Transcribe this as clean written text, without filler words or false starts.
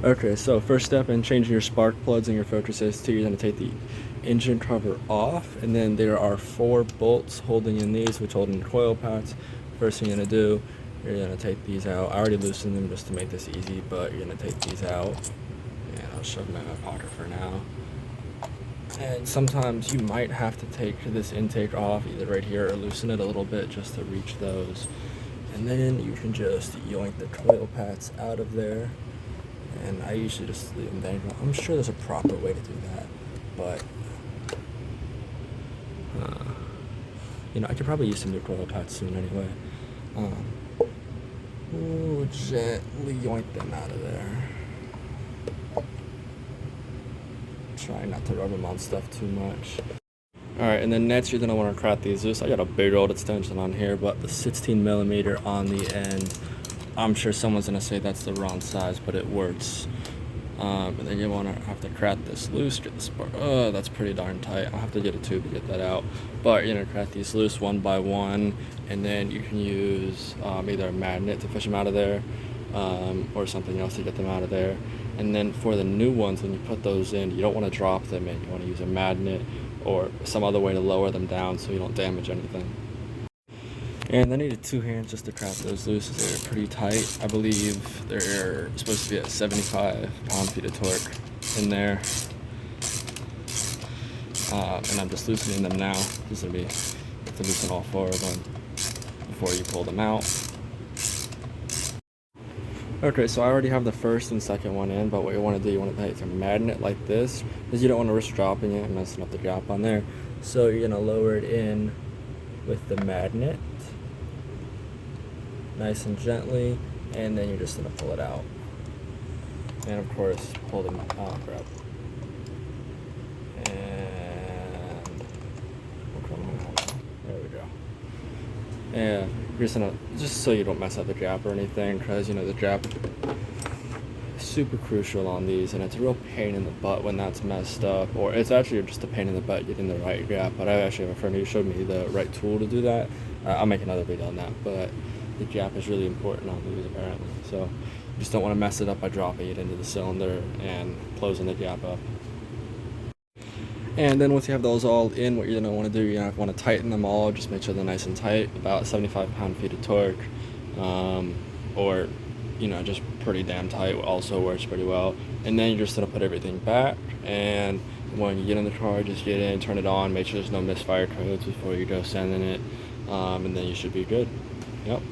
Okay, so first step in changing your spark plugs and your focus ST, you're going to take the engine cover off, and then there are 4 bolts holding in these, which hold in the coil pads. First thing you're going to do, you're going to take these out. I already loosened them just to make this easy, but you're going to take these out, and I'll shove them in my pocket for now. And sometimes you might have to take this intake off, either right here or loosen it a little bit just to reach those. And then you can just yoink the coil pads out of there. And I usually just leave them dangle. I'm sure there's a proper way to do that, but I could probably use some new coil pads soon anyway. Gently yoink them out of there. Try not to rub them on stuff too much. Alright, and then next you're going to want to crack these loose. I got a big old extension on here, but the 16mm on the end, I'm sure someone's going to say that's the wrong size, but it works. And then you want to have to crack this loose, get the spark. Oh, that's pretty darn tight. I'll have to get a tube to get that out. But you're going to crack these loose one by one, and then you can use either a magnet to fish them out of there, or something else to get them out of there. And then for the new ones, when you put those in, you don't want to drop them in. You want to use a magnet or some other way to lower them down so you don't damage anything. And I needed 2 hands just to crack those loose. They're pretty tight. I believe they're supposed to be at 75 pound-feet of torque in there. And I'm just loosening them now. This will be to loosen all 4 of them before you pull them out. Okay, so I already have the first and second one in, but what you want to do, you want to take a magnet like this, because you don't want to risk dropping it and messing up the gap on there. So you're going to lower it in with the magnet, nice and gently, and then you're just going to pull it out. And of course, pull them out, grab. And we'll come out. There we go. And you're just gonna, just so you don't mess up the gap or anything, because the gap is super crucial on these, and it's a real pain in the butt when that's messed up, or it's actually just a pain in the butt getting the right gap. But I actually have a friend who showed me the right tool to do that. I'll make another video on that, but the gap is really important on these apparently. So you just don't want to mess it up by dropping it into the cylinder and closing the gap up. And then once you have those all in, what you're going to want to do, you're going to want to tighten them all. Just make sure they're nice and tight, about 75 pound-feet of torque, or just pretty damn tight also works pretty well. And then you're just going to put everything back, and when you get in the car, just get in, turn it on, make sure there's no misfire codes before you go sending it, and then you should be good. Yep.